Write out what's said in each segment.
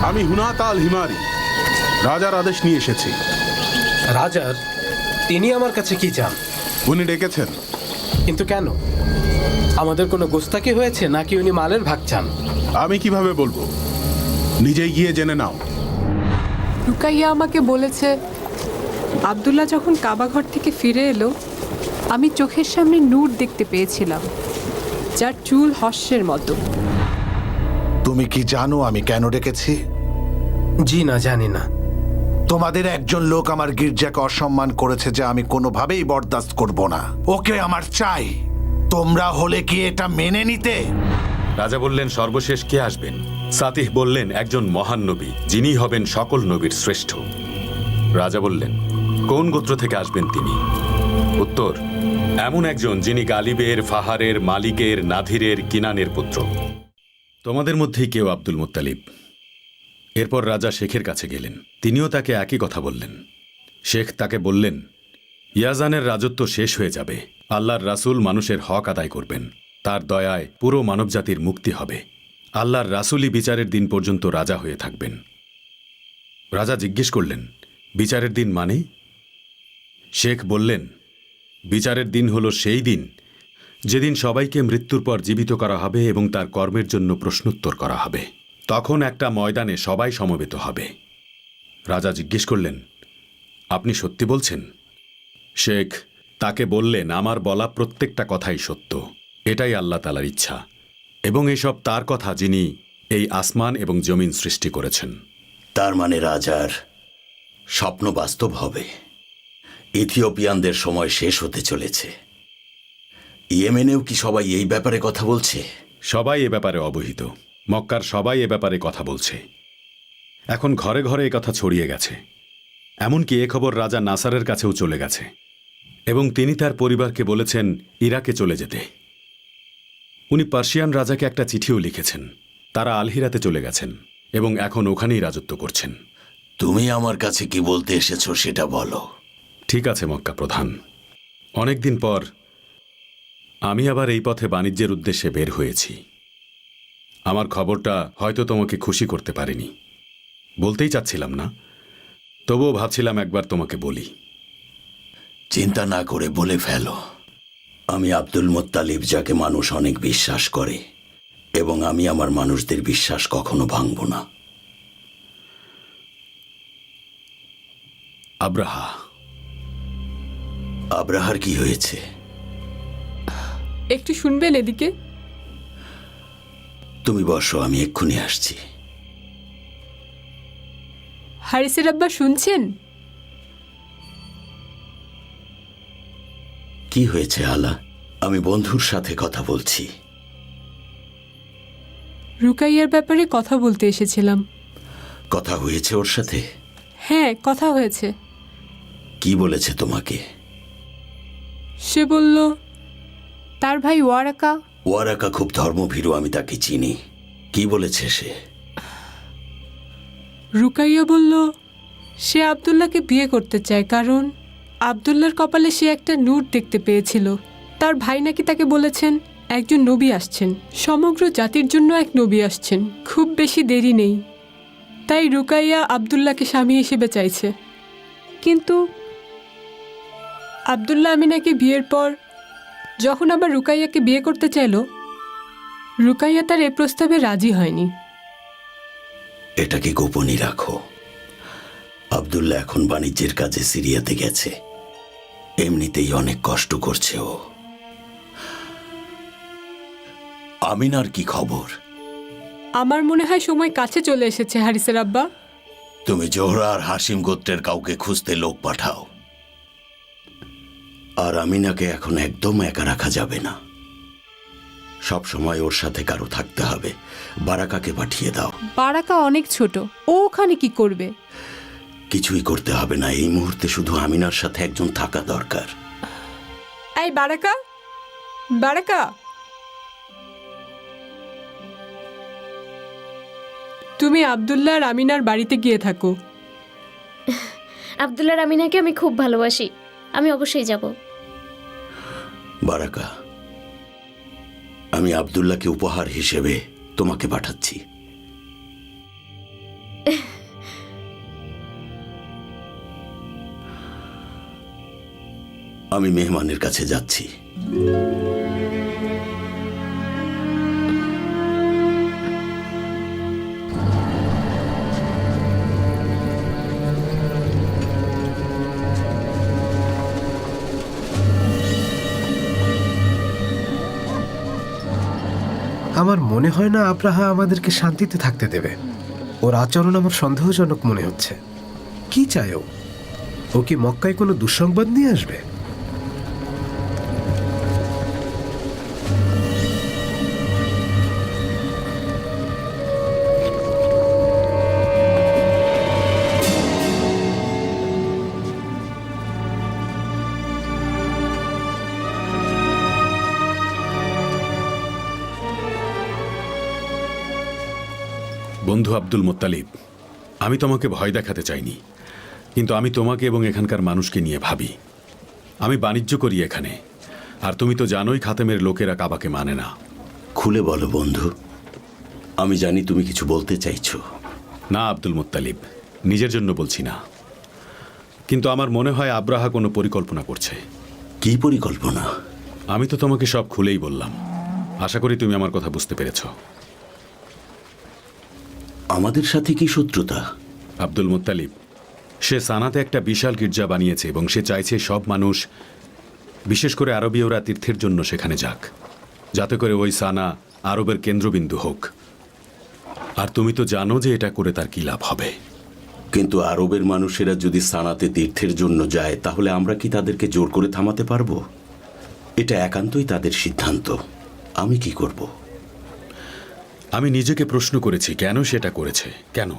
আমি হুনাত আল হিমারি রাজার আদেশ নিয়ে এসেছি। রাজার? তিনি আমার কাছে কি চান? উনি ডেকেছেন। কিন্তু কেন? আমাদের কোনো গোস্তাকি হয়েছে নাকি উনি মালের ভাগ চান? আমি কিভাবে বলবো, নিজেই গিয়ে জেনে নাও। রুকাইয়া আমাকে বলেছে আব্দুল্লাহ যখন কাবাঘর থেকে ফিরে এলো আমি চোখের সামনে নূর দেখতে পেয়েছিলাম, যার চুল হর্ষের মতো। তুমি কি জানো আমি কেন ডেকেছি? জি না, জানি না। তোমাদের একজন লোক আমার গির্জাকে অসম্মান করেছে, যে আমি কোনোভাবেই বরদাস্ত করব না। ওকে আমার চাই। তোমরা হলে কি এটা মেনে নিতে? রাজা বললেন, সর্বশেষ কে আসবেন? সাতিহ বললেন, একজন মহান নবী, যিনি হবেন সকল নবীর শ্রেষ্ঠ। রাজা বললেন, কোন গোত্র থেকে আসবেন তিনি? উত্তর, এমন একজন যিনি গালিবের, ফাহারের, মালিকের, নাধিরের, কিনানের পুত্র। তোমাদের মধ্যেই কেউ আব্দুল মুত্তালিব। এরপর রাজা শেখের কাছে গেলেন, তিনিও তাকে একই কথা বললেন। শেখ তাকে বললেন, ইয়াজানের রাজত্ব শেষ হয়ে যাবে। আল্লাহর রাসূল মানুষের হক আদায় করবেন, তার দয়ায় পুরো মানবজাতির মুক্তি হবে। আল্লাহর রাসূলই বিচারের দিন পর্যন্ত রাজা হয়ে থাকবেন। রাজা জিজ্ঞেস করলেন, বিচারের দিন মানে? শেখ বললেন, বিচারের দিন হলো সেই দিন যেদিন সবাইকে মৃত্যুর পর জীবিত করা হবে এবং তার কর্মের জন্য প্রশ্নোত্তর করা হবে। তখন একটা ময়দানে সবাই সমবেত হবে। রাজা জিজ্ঞেস করলেন, আপনি সত্যি বলছেন? শেখ তাকে বললেন, আমার বলা প্রত্যেকটা কথাই সত্য। এটাই আল্লাহ তাআলার ইচ্ছা, এবং এসব তার কথা যিনি এই আসমান এবং জমিন সৃষ্টি করেছেন। তার মানে রাজার স্বপ্ন বাস্তব হবে। ইথিওপিয়ানদের সময় শেষ হতে চলেছে। ইয়েমেনেও কি সবাই এই ব্যাপারে কথা বলছে? সবাই এ ব্যাপারে অবহিত। মক্কার সবাই এ ব্যাপারে কথা বলছে। এখন ঘরে ঘরে এ কথা ছড়িয়ে গেছে। এমনকি এ খবর রাজা নাসারের কাছেও চলে গেছে, এবং তিনি তার পরিবারকে বলেছেন ইরাকে চলে যেতে। উনি পার্সিয়ান রাজাকে একটা চিঠিও লিখেছেন। তারা আলহিরাতে চলে গেছেন এবং এখন ওখানেই রাজত্ব করছেন। তুমি আমার কাছে কি বলতে এসেছো সেটা বলো। ঠিক আছে মক্কা প্রধান, অনেকদিন পর আমি আবার এই পথে বাণিজ্যের উদ্দেশ্যে বের হয়েছি। আমার খবরটা হয়তো তোমাকে খুশি করতে পারিনি, বলতেই চাচ্ছিলাম না, তবুও ভাবছিলাম একবার তোমাকে বলি। চিন্তা না করে বলে ফেলো। আমি আব্দুল মুত্তালিব, যাকে মানুষ অনেক বিশ্বাস করে, এবং আমি আমার মানুষদের বিশ্বাস কখনো ভাঙব না। আব্রাহা। আব্রাহার কি হয়েছে? একটু শুনবেন এদিকে? তুমি বসো, আমি এক্ষুনি আসছি। হারিসের আব্বা শুনছেন? কি হয়েছে আলা? আমি বন্ধুর সাথে কথা বলছি। রুকাইয়ার ব্যাপারে কথা বলতে এসেছিলাম। কথা হয়েছে ওর সাথে? হ্যাঁ, কথা হয়েছে। কি বলেছে তোমাকে? সে বলল তার ভাই ওয়ারাকা। ওয়ারাকা খুব ধর্মভীরু, আমি তাকে চিনি। কি বলেছে সে? রুকাইয়া বলল সে আব্দুল্লাহকে বিয়ে করতে চায়, কারণ আব্দুল্লাহর কপালে সে একটা নূর দেখতে পেয়েছিল। তার ভাই নাকি তাকে বলেছেন একজন নবী আসছেন, সমগ্র জাতির জন্য এক নবী আসছেন, খুব বেশি দেরি নেই। তাই রুকাইয়া আব্দুল্লাহকে স্বামী হিসেবে চাইছে। কিন্তু আব্দুল্লাহ আমিনাকে বিয়ের পর যখন আবার রুকাইয়াকে বিয়ে করতে চাইল, রুকাইয়া তার এ প্রস্তাবে রাজি হয়নি। এটাকে গোপনই রাখো। আব্দুল্লাহ এখন বাণিজ্যের কাজে সিরিয়াতে গেছে। এমনিতেই অনেক কষ্ট করছে ও। আমিনার কি খবর? আমার মনে হয় সময় কাছে চলে এসেছে হারিসের আব্বা। তুমি জোহরা আর হাসিম গোত্রের কাউকে খুঁজতে লোক পাঠাও। আর আমিনাকে এখন একদম একা রাখা যাবে না। সব সময় ওর সাথে কারো থাকতে হবে। বারাকাকে পাঠিয়ে দাও। বারাকা অনেক ছোট, ও ওখানে কি করবে? কিছুই করতে হবে না, এই মুহূর্তে শুধু আমিনার সাথে একজন থাকা দরকার। এই বারাকা, বারাকা, তুমি আব্দুল্লাহ আর আমিনার বাড়িতে গিয়ে থাকো। আব্দুল্লাহ আমিনাকে আমি খুব ভালোবাসি, আমি অবশ্যই যাব। বারাকা, আমি আব্দুল্লাহকে উপহার হিসেবে তোমাকে পাঠাচ্ছি। আমি মেহমানের কাছে যাচ্ছি। আমার মনে হয় না আব্রাহা আমাদেরকে শান্তিতে থাকতে দেবে। ওর আচরণ আমার সন্দেহজনক মনে হচ্ছে। কি চায় ও? ও কি মক্কায় কোনো দুঃসংবাদ নিয়ে আসবে? বন্ধু আব্দুল মোত্তালিব, আমি তোমাকে ভয় দেখাতে চাইনি, কিন্তু আমি তোমাকে এবং এখানকার মানুষকে নিয়ে ভাবি। আমি বাণিজ্য করি এখানে, আর তুমি তো জানোই খাতেমের লোকেরা কাবাকে মানে না। খুলে বলো বন্ধু, আমি জানি তুমি কিছু বলতে চাইছো। না আব্দুল মোত্তালিব, নিজের জন্য বলছি না, কিন্তু আমার মনে হয় আব্রাহা কোনো পরিকল্পনা করছে। কি পরিকল্পনা? আমি তো তোমাকে সব খুলেই বললাম, আশা করি তুমি আমার কথা বুঝতে পেরেছ। আমাদের সাথে কি শত্রুতা? আব্দুল মোত্তালিব, সে সানাতে একটা বিশাল গির্জা বানিয়েছে এবং সে চাইছে সব মানুষ, বিশেষ করে আরবীয়রা, তীর্থের জন্য সেখানে যাক, যাতে করে ওই সানা আরবের কেন্দ্রবিন্দু হোক। আর তুমি তো জানো যে এটা করে তার কি লাভ হবে। কিন্তু আরবের মানুষেরা যদি সানাতে তীর্থের জন্য যায়, তাহলে আমরা কি তাদেরকে জোর করে থামাতে পারবো? এটা একান্তই তাদের সিদ্ধান্ত। আমি কি করব? আমি নিজেকে প্রশ্ন করেছি কেন সেটা করেছে। কেন?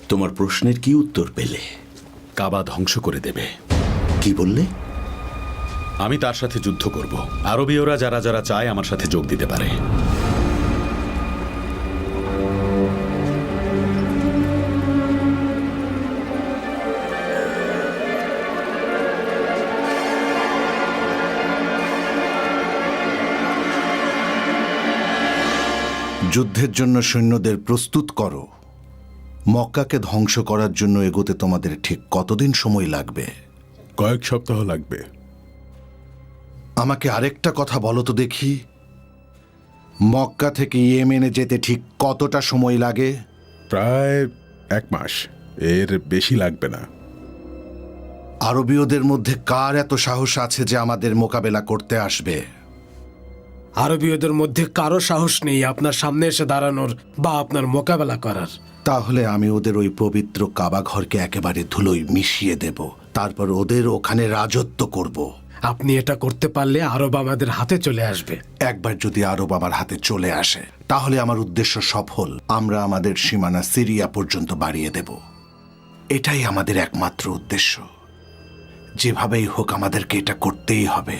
তোমার প্রশ্নের কি উত্তর পেলে? কাবা ধ্বংস করে দেবে। কি বললে? আমি তার সাথে যুদ্ধ করব। আরবীয়রা যারা যারা চায় আমার সাথে যোগ দিতে পারে। যুদ্ধের জন্য সৈন্যদের প্রস্তুত করো। মক্কাকে ধ্বংস করার জন্য এগোতে তোমাদের ঠিক কতদিন সময় লাগবে? কয়েক সপ্তাহ লাগবে। আমাকে আরেকটা কথা বলো তো দেখি, মক্কা থেকে ইয়েমেনে যেতে ঠিক কতটা সময় লাগে? প্রায় 1 মাস, এর বেশি লাগবে না। আরবীয়দের মধ্যে কার এত সাহস আছে যে আমাদের মোকাবেলা করতে আসবে? আরবীয়দের মধ্যে কারো সাহস নেই আপনার সামনে এসে দাঁড়ানোর বা আপনার মোকাবেলা করার। তাহলে আমি ওদের ওই পবিত্র কাবা ঘরকে একেবারে ধুলোয় মিশিয়ে দেব, তারপর ওদের ওখানে রাজত্ব করব। আপনি এটা করতে পারলে আরব আমাদের হাতে চলে আসবে। একবার যদি আরব আমার হাতে চলে আসে, তাহলে আমার উদ্দেশ্য সফল। আমরা আমাদের সীমানা সিরিয়া পর্যন্ত বাড়িয়ে দেব। এটাই আমাদের একমাত্র উদ্দেশ্য। যেভাবেই হোক আমাদেরকে এটা করতেই হবে।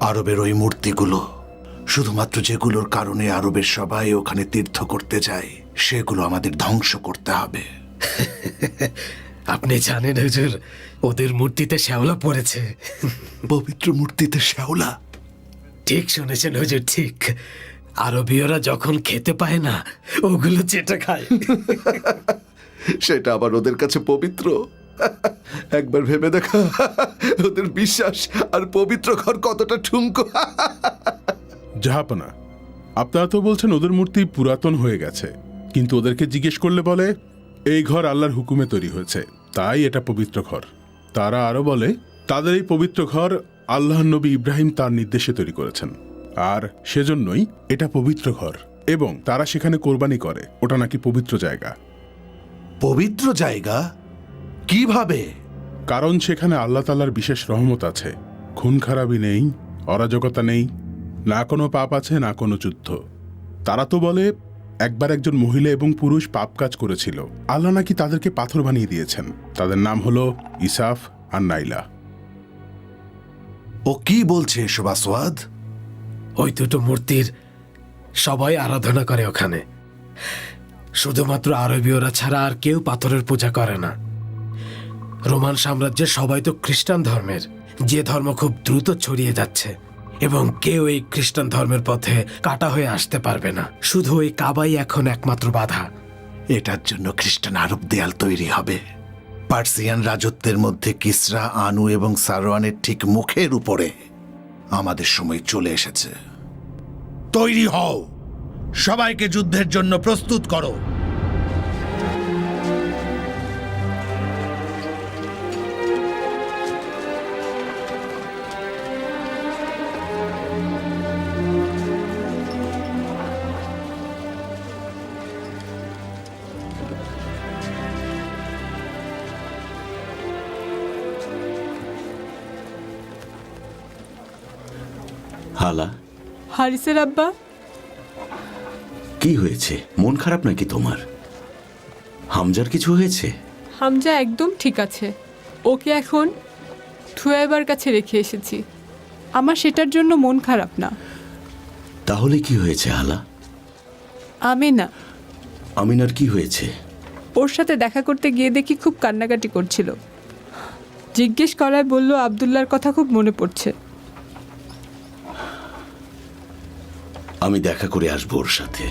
আরবের ওই মূর্তিগুলো, শুধুমাত্র যেগুলোর কারণে আরবের সবাই ওখানে তীর্থ করতে যায়, সেগুলো আমাদের ধ্বংস করতে হবে। আপনি জানেন হুজুর, ওদের মূর্তিতে শ্যাওলা পড়েছে। পবিত্র মূর্তিতে শ্যাওলা? ঠিক শুনেছেন হুজুর, ঠিক। আরবীয়রা যখন খেতে পায় না, ওগুলো চেটে খায়। সেটা আবার ওদের কাছে পবিত্র? একবার ভেবে দেখা, ওদের বিশ্বাস আর পবিত্র ঘর কতটা ঠুনকো। জাহাপনা, আপনারা তো বলছেন ওদের মূর্তি পুরাতন হয়ে গেছে, কিন্তু ওদেরকে জিজ্ঞেস করলে বলে এই ঘর আল্লাহর হুকুমে তৈরি হয়েছে, তাই এটা পবিত্র ঘর। তারা আরো বলে তাদের এই পবিত্র ঘর আল্লাহর নবী ইব্রাহিম তার নির্দেশে তৈরি করেছেন, আর সেজন্যই এটা পবিত্র ঘর, এবং তারা সেখানে কোরবানি করে। ওটা নাকি পবিত্র জায়গা। পবিত্র জায়গা? কিভাবে? কারণ সেখানে আল্লাহ তাআলার বিশেষ রহমত আছে। খুন খারাপি নেই, অরাজকতা নেই, না কোনো পাপ আছে, না কোনো যুদ্ধ। তারা তো বলে একবার একজন মহিলা এবং পুরুষ পাপ কাজ করেছিল, আল্লাহ নাকি তাদেরকে পাথর বানিয়ে দিয়েছেন। তাদের নাম হলো ইসাফ আর নাইলা। ও কি বলছে এসব আসওয়াদ? ওই দুটো মূর্তির সবাই আরাধনা করে ওখানে। শুধুমাত্র আরবীয়রা ছাড়া আর কেউ পাথরের পূজা করে না। রোমান সাম্রাজ্যের সবাই তো খ্রিস্টান ধর্মের, যে ধর্ম খুব দ্রুত ছড়িয়ে যাচ্ছে, এবং কেউ এই খ্রিস্টান ধর্মের পথে কাটা হয়ে আসতে পারবে না। শুধু ওই কাবাই এখন একমাত্র বাধা। এটার জন্য খ্রিস্টান আরব দেয়াল তৈরি হবে। পার্সিয়ান রাজত্বের মধ্যে কিসরা, আনু এবং সারওয়ানের ঠিক মুখের উপরে আমাদের সময় চলে এসেছে। তৈরি হও, সবাইকে যুদ্ধের জন্য প্রস্তুত করো। হালা, হারিসের আব্বা, কি হয়েছে? মন খারাপ নাকি তোমার? হামজার কিছু হয়েছে? হামজা একদম ঠিক আছে। ওকে এখন থুয়াইবার কাছে রেখে এসেছি। আমার সেটার জন্য মন খারাপ না। তাহলে কি হয়েছে হালা? আমিনা, আমিনার কি হয়েছে? ওর সাথে দেখা করতে গিয়ে দেখি খুব কান্নাকাটি করছিল। জিজ্ঞেস করায় বলল আব্দুল্লাহর কথা খুব মনে পড়ছে। আমি দেখা করে আসবো ওর সাথে।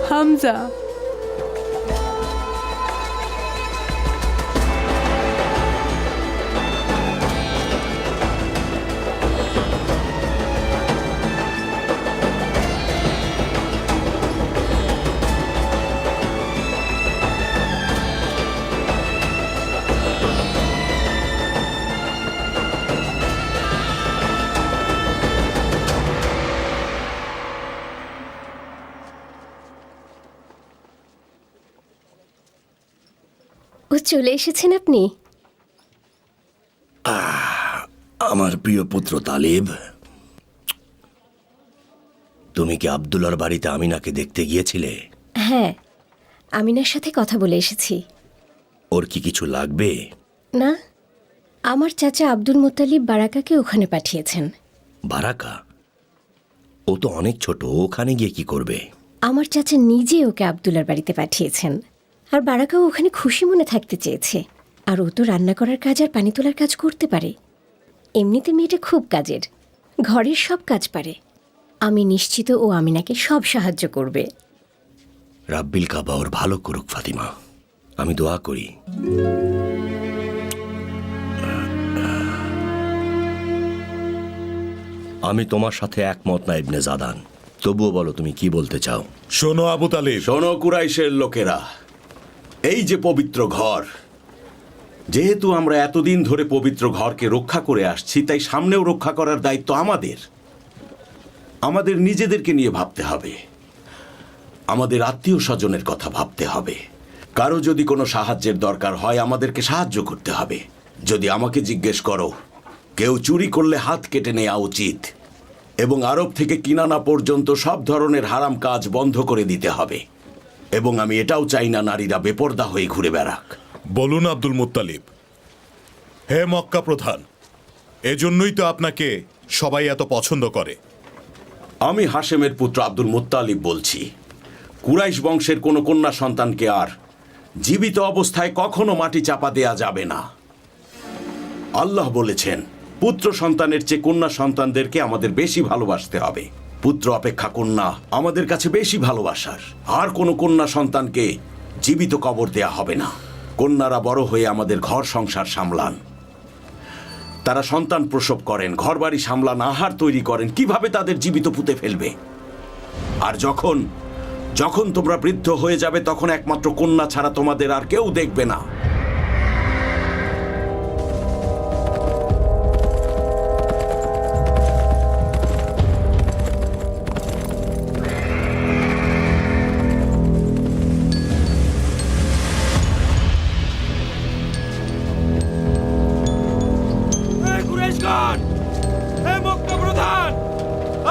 হামজা, ও চলে এসেছেন আপনি? আমার প্রিয় পুত্র তালিব, তুমি কি আব্দুল্লাহর বাড়িতে আমিনাকে দেখতে গিয়েছিলে? হ্যাঁ, আমিনার সাথে কথা বলে এসেছি। ওর কি কিছু লাগবে? না, আমার চাচা আব্দুল মুত্তালিব বারাকাকে ওখানে পাঠিয়েছেন। বারাকা? ও তো অনেক ছোট, ওখানে গিয়ে কি করবে? আমার চাচা নিজে ওকে আব্দুল্লার বাড়িতে পাঠিয়েছেন। আর বারাকাও ওখানে খুশি মনে থাকতে চেয়েছে। আর ও তো রান্না করার কাজ আর পানি তোলার কাজ করতে পারে। এমনিতে মেয়েটা খুব কাজের, ঘরের সব কাজ পারে। আমি নিশ্চিত ও আমিনাকে সব সাহায্য করবে। রাব্বিল কাবা ওর ভালো করুক ফাতিমা, আমি দোয়া করি। আমি তোমার সাথে একমত না ইবনে জাদান, তবুও বলো তুমি কি বলতে চাও। শোনো আবু তালিব, শোনো কুরাইশের লোকেরা, এই যে পবিত্র ঘর, যেহেতু আমরা এতদিন ধরে পবিত্র ঘরকে রক্ষা করে আসছি, তাই সামনেও রক্ষা করার দায়িত্ব আমাদের। আমাদের নিজেদেরকে নিয়ে ভাবতে হবে, আমাদের আত্মীয় স্বজনের কথা ভাবতে হবে। কারো যদি কোনো সাহায্যের দরকার হয় আমাদেরকে সাহায্য করতে হবে। যদি আমাকে জিজ্ঞেস করো, কেউ চুরি করলে হাত কেটে নেওয়া উচিত এবং আরব থেকে কিনানা পর্যন্ত সব ধরনের হারাম কাজ বন্ধ করে দিতে হবে। এবং আমি এটাও চাই না নারীরা বেপর্দা হয়ে ঘুরে বেড়াক। বলুন আব্দুল মুত্তালিব। হে মক্কা প্রধান, এজন্যই তো আপনাকে সবাই এত পছন্দ করে। আমি হাশেমের পুত্র আব্দুল মুত্তালিব বলছি। কুরাইশ বংশের কোনো কন্যা সন্তানকে আর জীবিত অবস্থায় কখনো মাটি চাপা দেয়া যাবে না। আল্লাহ বলেছেন, পুত্র সন্তানের চেয়ে কন্যা সন্তানদেরকে আমাদের বেশি ভালোবাসতে হবে। পুত্র অপেক্ষা কন্যা আমাদের কাছে বেশি ভালোবাসার। আর কোনো কন্যা সন্তানকে জীবিত কবর দেয়া হবে না। কন্যারা বড় হয়ে আমাদের ঘর সংসার সামলান, তারা সন্তান প্রসব করেন, ঘরবাড়ি সামলান, আহার তৈরি করেন। কিভাবে তাদের জীবিত পুঁতে ফেলবে? আর যখন যখন তোমরা বৃদ্ধ হয়ে যাবে, তখন একমাত্র কন্যা ছাড়া তোমাদের আর কেউ দেখবে না।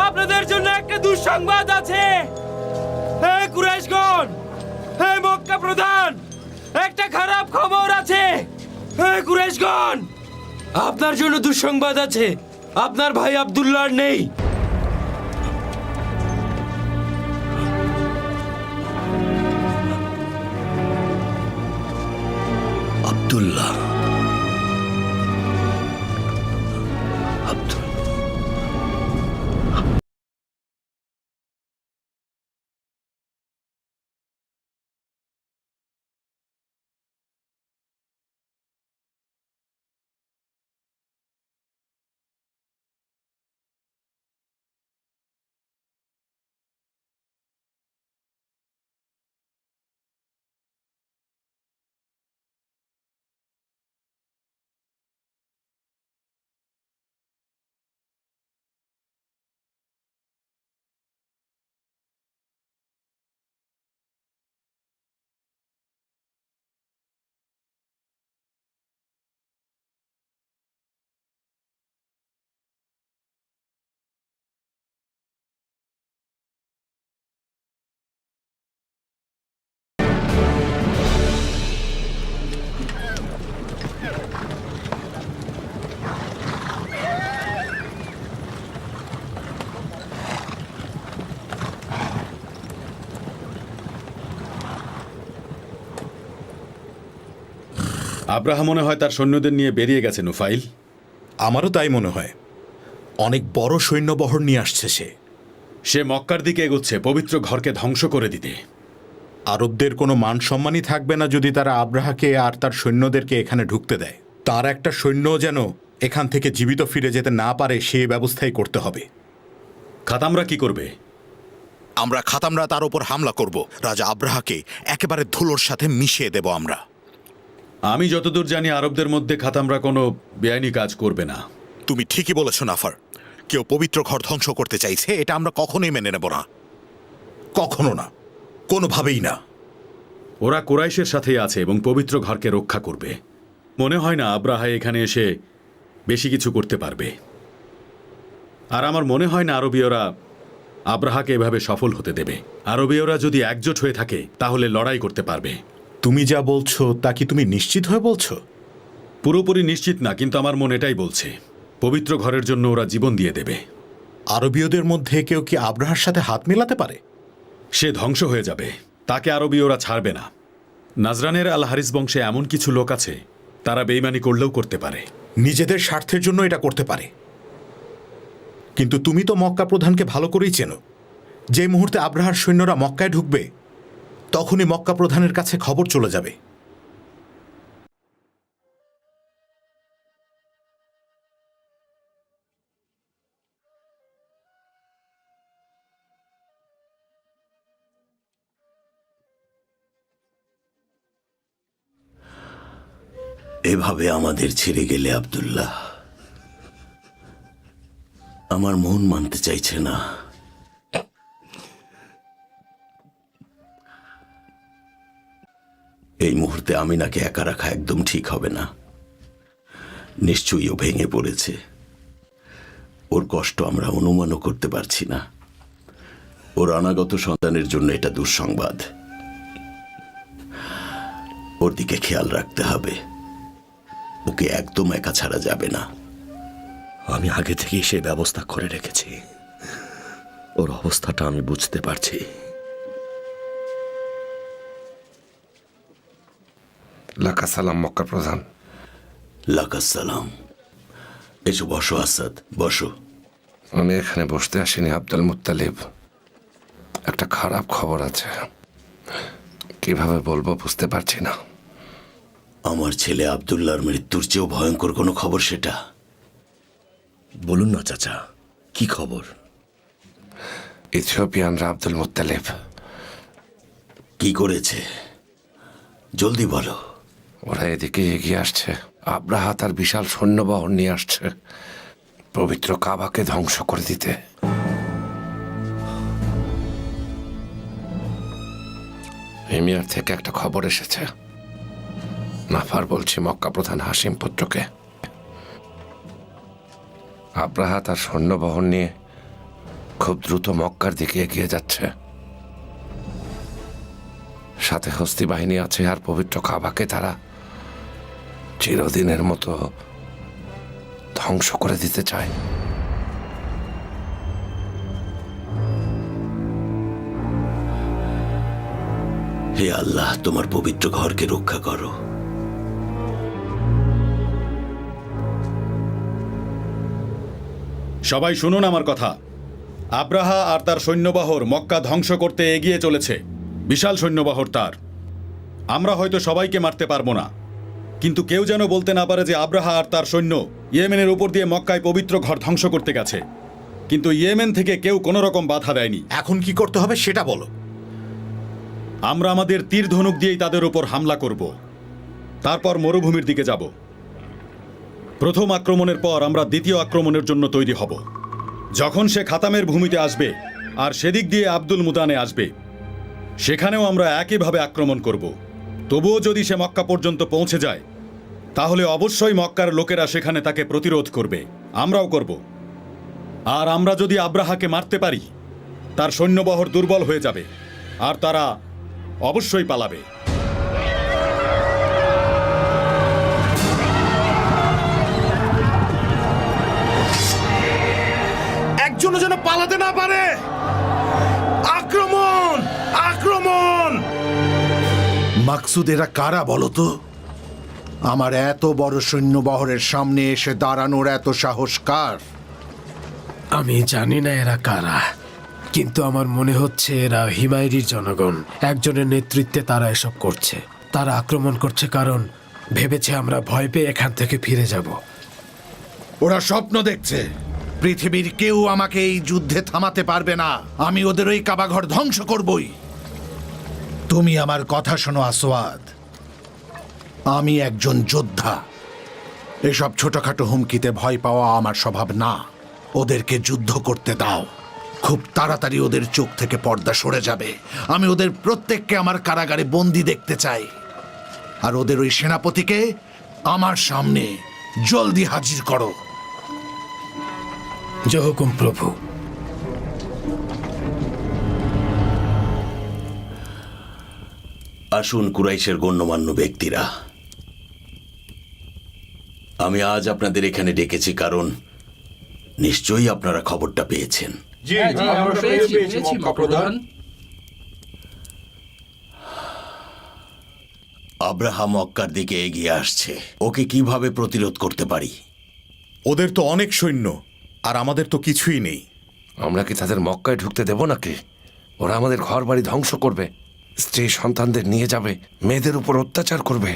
আপনাদের জন্য একটা দুঃসংবাদ আছে। হে কুরাইশগণ, হে মক্কা প্রধান, একটা খারাপ খবর আছে। হে কুরাইশগণ, আপনার জন্য দুঃসংবাদ আছে। আপনার ভাই আব্দুল্লাহ নেই। আব্দুল্লাহ, আব্রাহা মনে হয় তার সৈন্যদের নিয়ে বেরিয়ে গেছে নুফাইল। আমারও তাই মনে হয়। অনেক বড় সৈন্যবহর নিয়ে আসছে সে। সে মক্কার দিকে এগোচ্ছে পবিত্র ঘরকে ধ্বংস করে দিতে। আরবদের কোনো মান সম্মানই থাকবে না যদি তারা আব্রাহাকে আর তার সৈন্যদেরকে এখানে ঢুকতে দেয়। তার একটা সৈন্য যেন এখান থেকে জীবিত ফিরে যেতে না পারে সে ব্যবস্থাই করতে হবে। খাতামরা কি করবে? আমরা খাতামরা তার উপর হামলা করব। রাজা আব্রাহাকে একেবারে ধুলোর সাথে মিশিয়ে দেব আমরা। আমি যতদূর জানি আরবদের মধ্যে খাতামরা কোনো বেআইনি কাজ করবে না। তুমি ঠিকই বলেছ নাফার। কেউ পবিত্র ঘর ধ্বংস করতে চাইছে, এটা আমরা কখনোই মেনে নেব না। কখনো না, কোনোভাবেই না। ওরা কুরাইশের সাথেই আছে এবং পবিত্র ঘরকে রক্ষা করবে। মনে হয় না আব্রাহা এখানে এসে বেশি কিছু করতে পারবে। আর আমার মনে হয় না আরবীয়রা আব্রাহাকে এভাবে সফল হতে দেবে। আরবীয়রা যদি একজোট হয়ে থাকে তাহলে লড়াই করতে পারবে। তুমি যা বলছো তা কি তুমি নিশ্চিত হয়ে বলছো? পুরোপুরি নিশ্চিত না, কিন্তু আমার মন এটাই বলছে। পবিত্র ঘরের জন্য ওরা জীবন দিয়ে দেবে। আরবীয়দের মধ্যে কেউ কি আব্রাহার সাথে হাত মেলাতে পারে? সে ধ্বংস হয়ে যাবে, তাকে আরবীয়রা ছাড়বে না। নাজরানের আল হারিস বংশে এমন কিছু লোক আছে, তারা বেইমানি করলেও করতে পারে। নিজেদের স্বার্থের জন্য এটা করতে পারে। কিন্তু তুমি তো মক্কা প্রধানকে ভালো করেই চেনো। যে মুহূর্তে আব্রাহার সৈন্যরা মক্কায় ঢুকবে তখনই মক্কা প্রধানের কাছে খবর চলে যাবে। এভাবে আমাদের ছেড়ে গেলে আব্দুল্লাহ, আমার মন মানতে চাইছে না। এই মুহূর্তে আমিনাকে একা রাখা একদম ঠিক হবে না। নিশ্চয়ই ও ভেঙে পড়েছে। ওর কষ্ট আমরা অনুমানও করতে পারছি না। ওর অনাগত সন্তানের জন্য এটা দুঃসংবাদ। ওর দিকে খেয়াল রাখতে হবে। ওকে একদম একা ছাড়া যাবে না। আমি আগে থেকেই সে ব্যবস্থা করে রেখেছি। ওর অবস্থাটা আমি বুঝতে পারছি। লাকা সালাম মক্কা প্রধান। লাকাসসালাম। এসো বসো আসাদ, বসো। আমি এখানে বসতে আসিনি আব্দুল মুত্তালিব। একটা খারাপ খবর আছে, কিভাবে বলবো বুঝতে পারছি না। আমার ছেলে আব্দুল্লাহর মৃত্যুর চেয়েও ভয়ঙ্কর কোনো খবর সেটা? বলুন না চাচা, কি খবর? ইথিওপিয়ানরা আব্দুল মুত্তালিব কি করেছে? জলদি বলো। ওরা এদিকে এগিয়ে আসছে। আব্রাহা তার বিশাল সৈন্যবহর নিয়ে আসছে পবিত্র কাবাকে ধ্বংস করে দিতে। হিমিয়ার থেকে একটা খবর এসেছে। নাফার বলছি, মক্কা প্রধান হাসিম পুত্রকে। আব্রাহা তার সৈন্যবহর নিয়ে খুব দ্রুত মক্কার দিকে এগিয়ে যাচ্ছে। সাথে হস্তি বাহিনী আছে, আর পবিত্র কাবাকে তারা চিরদিনের মতো ধ্বংস করে দিতে চায়। হে আল্লাহ, তোমার পবিত্র ঘরকে রক্ষা করো। সবাই শুনুন আমার কথা। আব্রাহা আর তার সৈন্যবহর মক্কা ধ্বংস করতে এগিয়ে চলেছে। বিশাল সৈন্যবহর তার। আমরা হয়তো সবাইকে মারতে পারবো না, কিন্তু কেউ যেন বলতে না পারে যে আব্রাহা আর তার সৈন্য ইয়েমেনের উপর দিয়ে মক্কায় পবিত্র ঘর ধ্বংস করতে গেছে। কিন্তু ইয়েমেন থেকে কেউ কোনো রকম বাধা দেয়নি। এখন কি করতে হবে সেটা বলো। আমরা আমাদের তীর ধনুক দিয়েই তাদের উপর হামলা করব। তারপর মরুভূমির দিকে যাব। প্রথম আক্রমণের পর আমরা দ্বিতীয় আক্রমণের জন্য তৈরি হব। যখন সে খাতামের ভূমিতে আসবে আর সেদিক দিয়ে আব্দুল মুদানে আসবে, সেখানেও আমরা একইভাবে আক্রমণ করব। তবুও যদি সে মক্কা পর্যন্ত পৌঁছে যায়, তাহলে অবশ্যই মক্কার লোকেরা সেখানে তাকে প্রতিরোধ করবে। আমরাও করব। আর আমরা যদি আব্রাহাকে মারতে পারি, তার সৈন্যবহর দুর্বল হয়ে যাবে আর তারা অবশ্যই পালাবে। একজনও যেন পালাতে না পারে। আক্রমণ! আক্রমণ! মাকসুদ এরা কারা বলো তো? আমার এত বড় সৈন্যবহরের সামনে এসে দাঁড়ানোর এত সাহস কার? আমি জানি না এরা কারা, কিন্তু আমার মনে হচ্ছে এরা হিমায়রির জনগণ। একজনের নেতৃত্বে তারা এসব করছে। তারা আক্রমণ করছে কারণ ভেবেছে আমরা ভয় পেয়ে এখান থেকে ফিরে যাব। ওরা স্বপ্ন দেখছে। পৃথিবীর কেউ আমাকে এই যুদ্ধে থামাতে পারবে না। আমি ওদের ওই কাবাঘর ধ্বংস করবই। তুমি আমার কথা শোনো আসওয়াদ, আমি একজন যোদ্ধা। এসব ছোটখাটো হুমকিতে ভয় পাওয়া আমার স্বভাব না। ওদেরকে যুদ্ধ করতে দাও। খুব তাড়াতাড়ি ওদের চোখ থেকে পর্দা সরে যাবে। আমি ওদের প্রত্যেককে আমার কারাগারে বন্দি দেখতে চাই। আর ওদের ওই সেনাপতিকে আমার সামনে জলদি হাজির করো। জয় হুকুম প্রভু। আসুন কুরাইশের গণ্যমান্য ব্যক্তিরা, আমি আজ আপনাদের এখানে ডেকেছি কারণ নিশ্চয়ই আপনারা খবরটা পেয়েছেন। আব্রাহা মক্কার দিকে এগিয়ে আসছে। ওকে কিভাবে প্রতিরোধ করতে পারি? ওদের তো অনেক সৈন্য, আর আমাদের তো কিছুই নেই। আমরা কি তাদের মক্কায় ঢুকতে দেব নাকি? ওরা আমাদের ঘর বাড়ি ধ্বংস করবে, স্ত্রী সন্তানদের নিয়ে যাবে, মেয়েদের উপর অত্যাচার করবে,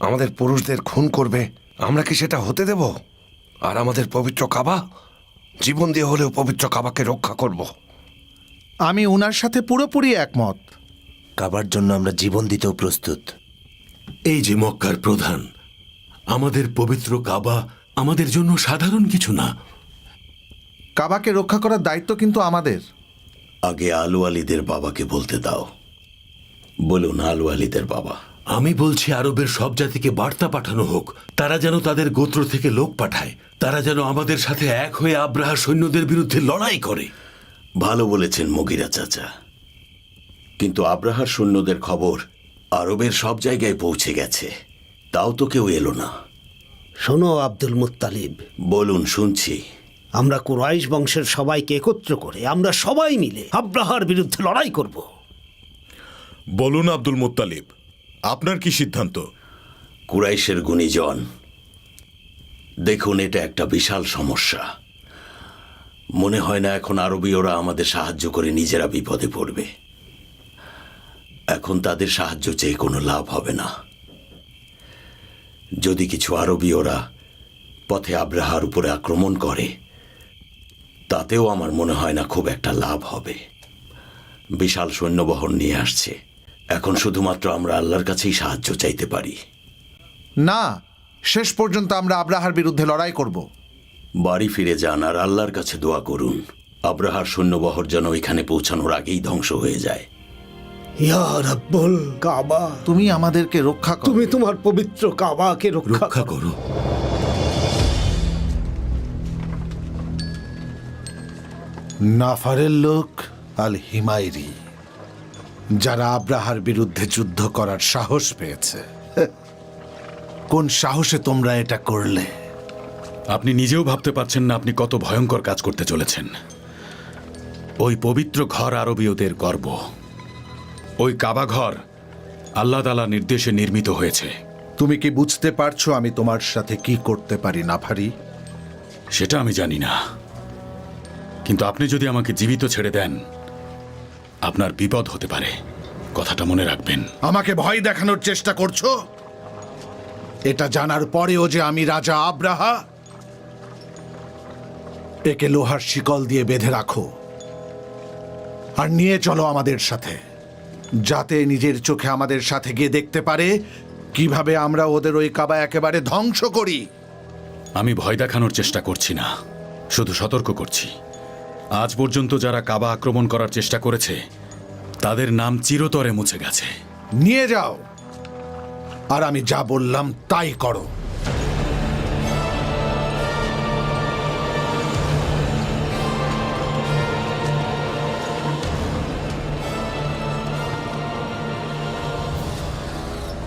আমাদের পুরুষদের খুন করবে। আমরা কি সেটা হতে দেব? আর আমাদের পবিত্র কাবা, জীবন দিয়ে হলেও পবিত্র কাবাকে রক্ষা করব। আমি ওনার সাথে পুরোপুরি একমত। কাবার জন্য আমরা জীবন দিতেও প্রস্তুত। এই যে মক্কার প্রধান, আমাদের পবিত্র কাবা আমাদের জন্য সাধারণ কিছু না। কাবাকে রক্ষা করার দায়িত্ব কিন্তু আমাদের। আগে আলু আলীদের বাবাকে বলতে দাও। বলুন আলু আলীদের বাবা। আমি বলছি আরবের সব জাতিকে বার্তা পাঠানো হোক, তারা যেন তাদের গোত্র থেকে লোক পাঠায়। তারা যেন আমাদের সাথে এক হয়ে আব্রাহা সৈন্যদের বিরুদ্ধে লড়াই করে। ভালো বলেছেন মগিরা চাচা, কিন্তু আব্রাহার সৈন্যদের খবর আরবের সব জায়গায় পৌঁছে গেছে, তাও তো কেউ এলো না। শোনো আব্দুল মুত্তালিব, বলুন, শুনছি। আমরা কুরাইশ বংশের সবাইকে একত্র করে আমরা সবাই মিলে আব্রাহার বিরুদ্ধে লড়াই করব। বলুন আব্দুল মুত্তালিব, আপনার কি সিদ্ধান্ত? কুরাইশের গুণীজন, দেখুন এটা একটা বিশাল সমস্যা। মনে হয় না এখন আরবীয়রা আমাদের সাহায্য করে নিজেরা বিপদে পড়বে। এখন তাদের সাহায্য চেয়ে কোনো লাভ হবে না। যদি কিছু আরবীয়রা পথে আব্রাহার উপরে আক্রমণ করে, তাতেও আমার মনে হয় না খুব একটা লাভ হবে। বিশাল সৈন্যবহর নিয়ে আসছে। এখন শুধুমাত্র আমরা আল্লাহর কাছেই সাহায্য চাইতে পারি। না, শেষ পর্যন্ত আমরা আব্রাহার বিরুদ্ধে লড়াই করব। বাড়ি ফিরে যান আর আল্লাহর কাছে দোয়া করুন আব্রাহার সৈন্যবহর যেন এখানে পৌঁছানোর আগেই ধ্বংস হয়ে যায়। ইয়া রাব্বুল কাবা, তুমি আমাদেরকে রক্ষা করো। তুমি তোমার পবিত্র কাবাকে রক্ষা করো। নাফারের লোক আল হিমায়রি, যারা আব্রাহার বিরুদ্ধে যুদ্ধ করার সাহস পেয়েছে। কোন সাহসে তোমরা এটা করলে? আপনি নিজেও ভাবতে পারছেন না আপনি কত ভয়ঙ্কর কাজ করতে চলেছেন। ওই পবিত্র ঘর আরবীয়দের গর্ব। ওই কাবা ঘর আল্লাহ তাআলার নির্দেশে নির্মিত হয়েছে। তুমি কি বুঝতে পারছো আমি তোমার সাথে কি করতে পারি নাফারি? সেটা আমি জানি না, কিন্তু আপনি যদি আমাকে জীবিত ছেড়ে দেন আপনার বিপদ হতে পারে, কথাটা মনে রাখবেন। আমাকে ভয় দেখানোর চেষ্টা করছো? এটা জানার পরেও যে আমি রাজা আব্রাহা? একে লোহার শিকল দিয়ে বেঁধে রাখো আর নিয়ে চলো আমাদের সাথে, যাতে নিজের চোখে আমাদের সাথে গিয়ে দেখতে পারে কিভাবে আমরা ওদের ওই কাবা একেবারে ধ্বংস করি। আমি ভয় দেখানোর চেষ্টা করছি না, শুধু সতর্ক করছি। আজ পর্যন্ত যারা কাবা আক্রমণ করার চেষ্টা করেছে তাদের নাম চিরতরে মুছে গেছে। নিয়ে যাও আর আমি যা বললাম তাই করো।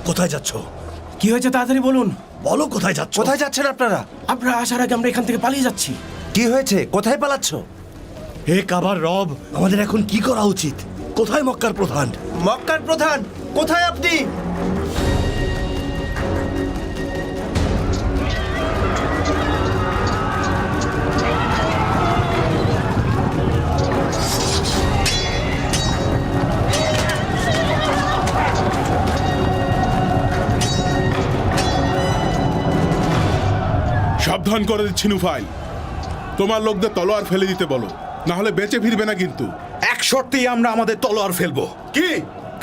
কোথায় যাচ্ছ? কি হয়েছে তাড়াতাড়ি বলুন। বলো কোথায় যাচ্ছ? কোথায় যাচ্ছেন আপনারা? আমরা আসার আগে আমরা এখান থেকে পালিয়ে যাচ্ছি। কি হয়েছে? কোথায় পালাচ্ছ? হে কাবার রব, আমাদের এখন কি করা উচিত? কোথায় মক্কার প্রধান? মক্কার প্রধান কোথায় আপনি? সাবধান করে দিচ্ছি নুফাইল, তোমার লোকদের তলোয়ার ফেলে দিতে বলো, না হলে বেঁচে ফিরবে না কিন্তু। এক শর্তেই আমরা আমাদের তলোয়ার ফেলবো। কি?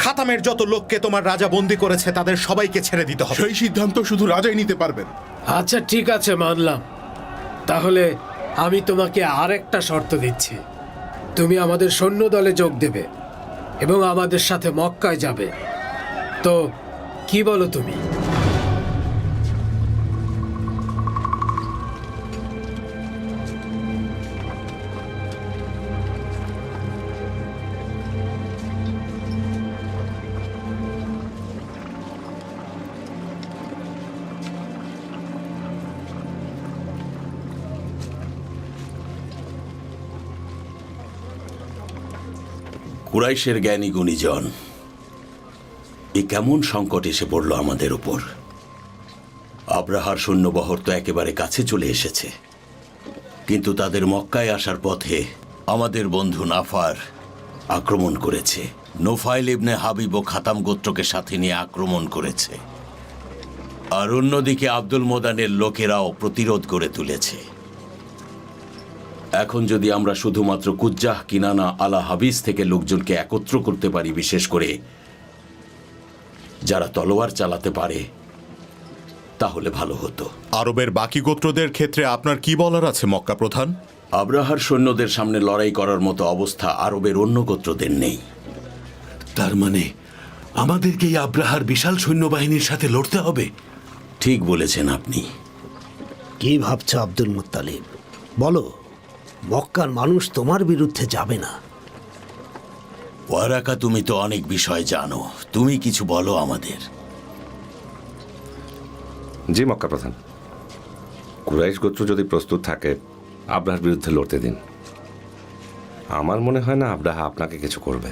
খাতামের যত লোককে তোমার রাজা বন্দী করেছে তাদের সবাইকে ছেড়ে দিতে হবে। সেই সিদ্ধান্ত শুধু রাজাই নিতে পারবেন। আচ্ছা ঠিক আছে, মানলাম। তাহলে আমি তোমাকে আর একটা শর্ত দিচ্ছি, তুমি আমাদের সৈন্য দলে যোগ দেবে এবং আমাদের সাথে মক্কায় যাবে। তো কি বলো তুমি? কুরাইশের জ্ঞানী গুণীজন, এ কেমন সংকট এসে পড়ল আমাদের উপর। আব্রাহার সৈন্যবহর তো একেবারে কাছে চলে এসেছে, কিন্তু তাদের মক্কায় আসার পথে আমাদের বন্ধু নাফার আক্রমণ করেছে। নোফাইল ইবনে হাবিব ও খাতাম গোত্রকে সাথে নিয়ে আক্রমণ করেছে, আর অন্যদিকে আব্দুল মোদানের লোকেরাও প্রতিরোধ করে তুলেছে। এখন যদি আমরা শুধুমাত্র কুজ্জাহ, কিনানা, আলা হাবিস থেকে লোকজনকে একত্র করতে পারি, বিশেষ করে যারা তলোয়ার চালাতে পারে, তাহলে ভালো হতো। আরবের বাকি গোত্রদের ক্ষেত্রে আপনার কি বলার আছে মক্কা প্রধান? আব্রাহার সৈন্যদের সামনে লড়াই করার মতো অবস্থা আরবের অন্য গোত্রদের নেই। তার মানে আমাদেরকে এই আব্রাহার বিশাল সৈন্যবাহিনীর সাথে লড়তে হবে? ঠিক বলেছেন আপনি। কি ভাবছো আব্দুল মুত্তালিব? বলো, মক্কার মানুষ তোমার বিরুদ্ধে যাবে না। ওয়ারাকা, তুমি তো অনেক বিষয় জানো, তুমি কিছু বলো আমাদের। জি মক্কা প্রধান, কুরাইশ গোত্র যদি প্রস্তুত থাকে আব্রাহার বিরুদ্ধে লড়তে দিন। আমার মনে হয় না আব্রাহা আপনাকে কিছু করবে।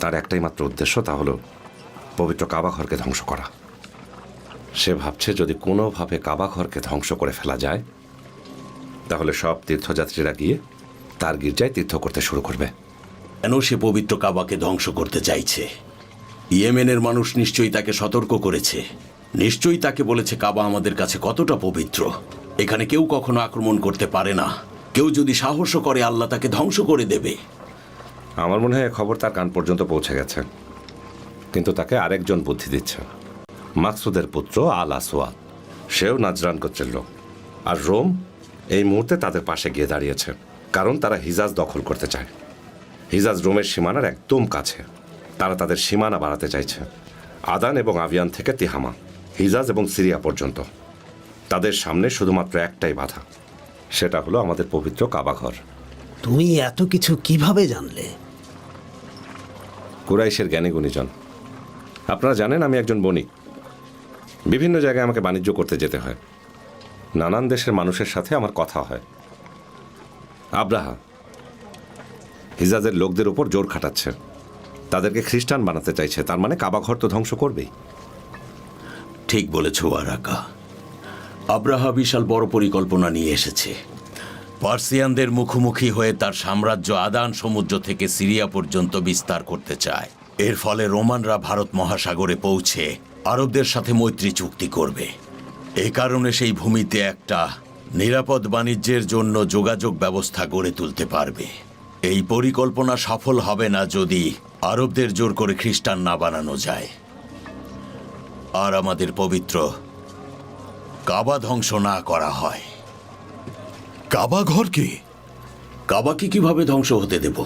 তার একটাই মাত্র উদ্দেশ্য, তা হলো পবিত্র কাবা ঘরকে ধ্বংস করা। সে ভাবছে যদি কোনোভাবে কাবা ঘরকে ধ্বংস করে ফেলা যায়, তাহলে সব তীর্থযাত্রীরা গিয়ে তার গির্জায় তীর্থ করতে শুরু করবে। কেন সে পবিত্র কাবাকে ধ্বংস করতে চাইছে? ইয়েমেনের মানুষ নিশ্চয়ই তাকে সতর্ক করেছে, নিশ্চয়ই তাকে বলেছে কাবা আমাদের কাছে কতটা পবিত্র, এখানে কেউ কখনো আক্রমণ করতে পারে না, কেউ যদি সাহসও করে আল্লাহ তাকে ধ্বংস করে দেবে। আমার মনে হয় খবর তার কান পর্যন্ত পৌঁছে গেছে, কিন্তু তাকে আরেকজন বুদ্ধি দিচ্ছে। মাকসুদের পুত্র আল আসওয়াদ, সেও নাজরান গোত্রের লোক, আর রোম এই মুহূর্তে তাদের পাশে গিয়ে দাঁড়িয়েছে, কারণ তারা হিজাজ দখল করতে চায়। হিজাজ রোমের সীমানার একদম কাছে। তারা তাদের সীমানা বাড়াতে চাইছে, আদান এবং আভিয়ান থেকে তিহামা, হিজাজ এবং সিরিয়া পর্যন্ত। তাদের সামনে শুধুমাত্র একটাই বাধা, সেটা হলো আমাদের পবিত্র কাবাঘর। তুমি এত কিছু কিভাবে জানলে? কুরাইশের জ্ঞানী গুণীজন। আপনারা জানেন আমি একজন বণিক, বিভিন্ন জায়গায় আমাকে বাণিজ্য করতে যেতে হয়, নানান দেশের মানুষের সাথে আমার কথা হয়। আব্রাহা হিজাজের লোকদের উপর জোর খাটাচ্ছে, তাদেরকে খ্রিস্টান বানাতে চাইছে, তার মানে কাবাঘর তো ধ্বংস করবেই। ঠিক বলেছ ওয়ারাকা, আব্রাহা বিশাল বড় পরিকল্পনা নিয়ে এসেছে। পার্সিয়ানদের মুখোমুখি হয়ে তার সাম্রাজ্য আদান সমুদ্র থেকে সিরিয়া পর্যন্ত বিস্তার করতে চায়। এর ফলে রোমানরা ভারত মহাসাগরে পৌঁছে আরবদের সাথে মৈত্রী চুক্তি করবে। এই কারণে সেই ভূমিতে একটা নিরাপদ বাণিজ্যের জন্য যোগাযোগ ব্যবস্থা গড়ে তুলতে পারবে। এই পরিকল্পনা সফল হবে না যদি আরবদের জোর করে খ্রিস্টান না বানানো যায়, আর আমাদের পবিত্র কাবা ধ্বংস না করা হয়। কাবা ঘর কি? কাবাকে কিভাবে ধ্বংস হতে দেব?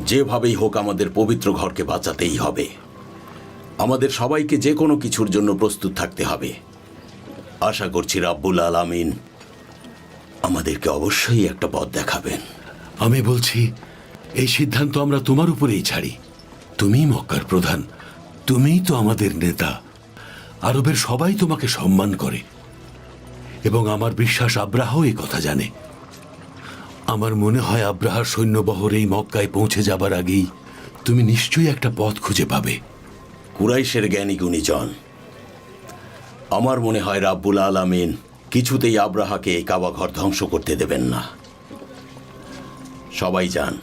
যেভাবেই হোক আমাদের পবিত্র ঘরকে বাঁচাতেই হবে। আমাদের সবাইকে যে কোনো কিছুর জন্য প্রস্তুত থাকতে হবে। আশা করছি রাব্বুল আলামিন আমাদেরকে অবশ্যই একটা পথ দেখাবেন। আমি বলছি এই সিদ্ধান্ত আমরা তোমার উপরেই ছাড়ি। তুমিই মক্কার প্রধান, তুমিই তো আমাদের নেতা। আরবের সবাই তোমাকে সম্মান করে এবং আমার বিশ্বাস আব্রাহাও এই কথা জানে। আমার মনে হয় আব্রাহার সৈন্যবহর এই মক্কায় পৌঁছে যাবার আগেই তুমি নিশ্চয়ই একটা পথ খুঁজে পাবে। কুরাইশের জ্ঞানী গুণীজন, আমার মনে হয় রাব্বুল আলামিন কিছুতেই আব্রাহাকে এই কাবা ঘর ধ্বংস করতে দেবেন না। সবাই যান,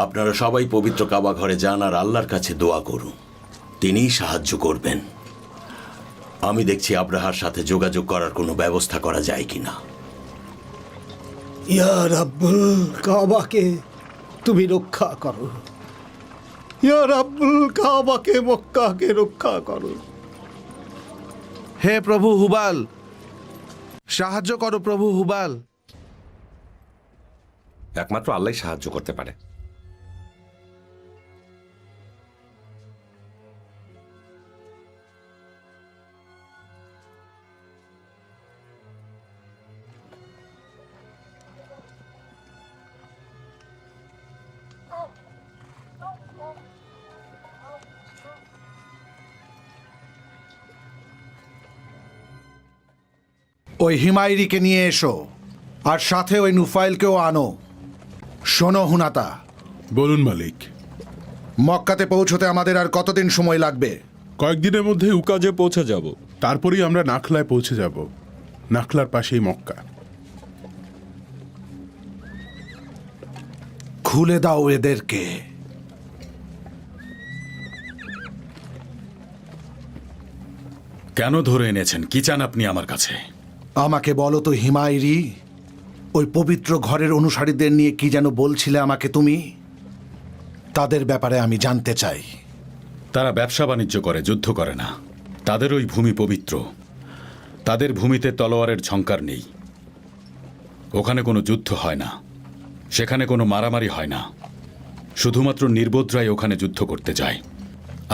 আপনারা সবাই পবিত্র কাবা ঘরে যান আর আল্লাহর কাছে দোয়া করুন, তিনিই সাহায্য করবেন। আমি দেখছি আব্রাহার সাথে যোগাযোগ করার কোনো ব্যবস্থা করা যায় কিনা। ইয়া রাব্বুল কাবাকে তুমি রক্ষা করো, ইয়া রাব্বুল কাবাকে মক্কাকে রক্ষা করো। হে প্রভু হুবাল, সাহায্য করো প্রভু হুবাল। একমাত্র আল্লাহ সাহায্য করতে পারে। ওই হিমায়রিকে নিয়ে এসো, আর সাথে ওই নুফাইলকেও আনো। শোনো হুনাতা, বলুন মালিক। মক্কাতে পৌঁছতে আমাদের আর কতদিন সময় লাগবে? কয়েকদিনের মধ্যে উকাজে পৌঁছে যাব, তারপরেই আমরা নাখলায় পৌঁছে যাব। নাখলার পাশেই মক্কা। খুলে দাও এদেরকে। কেন ধরে এনেছেন? কি চান আপনি আমার কাছে? আমাকে বলো তো হিমায়রি, ওই পবিত্র ঘরের অনুসারীদের নিয়ে কি যেন বলছিলে আমাকে তুমি? তাদের ব্যাপারে আমি জানতে চাই। তারা ব্যবসা বাণিজ্য করে, যুদ্ধ করে না। তাদের ওই ভূমি পবিত্র। তাদের ভূমিতে তলোয়ারের ঝংকার নেই। ওখানে কোনো যুদ্ধ হয় না, সেখানে কোনো মারামারি হয় না। শুধুমাত্র নির্বোধরাই ওখানে যুদ্ধ করতে যায়।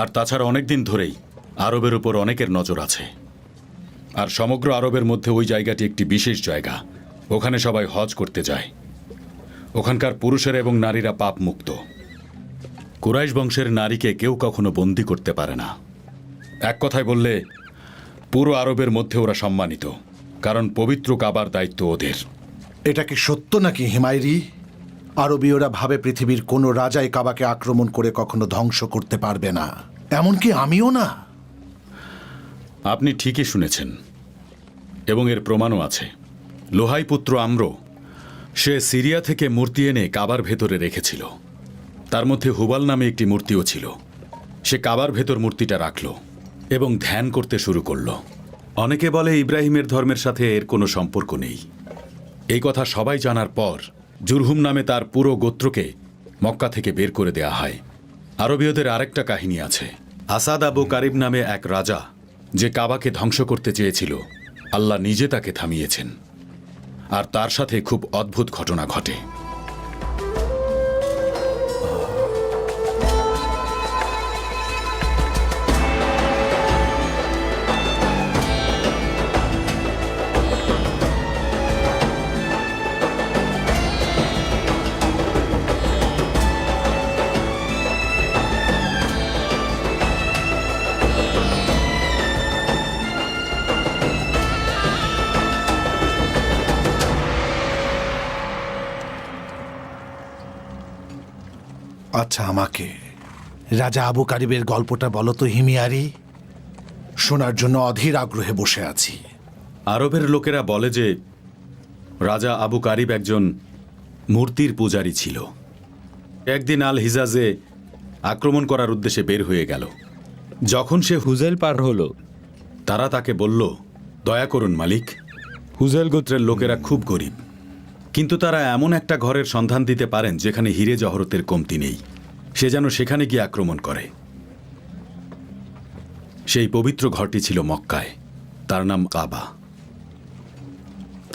আর তাছাড়া অনেক দিন ধরেই আরবের উপর অনেকের নজর আছে। আর সমগ্র আরবের মধ্যে ওই জায়গাটি একটি বিশেষ জায়গা। ওখানে সবাই হজ করতে যায়। ওখানকার পুরুষেরা এবং নারীরা পাপ মুক্ত। কুরাইশ বংশের নারীকে কেউ কখনো বন্দি করতে পারে না। এক কথায় বললে পুরো আরবের মধ্যে ওরা সম্মানিত, কারণ পবিত্র কাবার দায়িত্ব ওদের। এটা কি সত্য নাকি হিমায়রি? আরবীয়রা ভাবে পৃথিবীর কোনো রাজাই কাবাকে আক্রমণ করে কখনো ধ্বংস করতে পারবে না, এমনকি আমিও না। আপনি ঠিকই শুনেছেন, এবং এর প্রমাণও আছে। লোহাই পুত্র আম্র, সে সিরিয়া থেকে মূর্তি এনে কাবার ভেতরে রেখেছিল। তার মধ্যে হুবাল নামে একটি মূর্তিও ছিল। সে কাবার ভেতর মূর্তিটা রাখল এবং ধ্যান করতে শুরু করল। অনেকে বলে ইব্রাহিমের ধর্মের সাথে এর কোনো সম্পর্ক নেই। এই কথা সবাই জানার পর জুরহুম নামে তার পুরো গোত্রকে মক্কা থেকে বের করে দেয়া হয়। আরবীয়দের আরেকটা কাহিনী আছে। আসাদ আবু কারিব নামে এক রাজা, যে কাবাকে ধ্বংস করতে চেয়েছিল, আল্লাহ নিজে তাকে থামিয়েছেন। আর তার সাথে খুব অদ্ভুত ঘটনা ঘটে। আচ্ছা, আমাকে রাজা আবু কারিবের গল্পটা বলো তো হিমিয়ারি। শোনার জন্য অধীর আগ্রহে বসে আছি। আরবের লোকেরা বলে যে রাজা আবু কারিব একজন মূর্তির পূজারী ছিল। একদিন আল হিজাজে আক্রমণ করার উদ্দেশ্যে বের হয়ে গেল। যখন সে হুজাইল পার হলো, তারা তাকে বলল, দয়া করুন মালিক, হুজাইল গোত্রের লোকেরা খুব গরিব, কিন্তু তারা এমন একটা ঘরের সন্ধান দিতে পারেন যেখানে হিরে জহরতের কমতি নেই। সে যেন সেখানে গিয়ে আক্রমণ করে। সেই পবিত্র ঘরটি ছিল মক্কায়, তার নাম কাবা।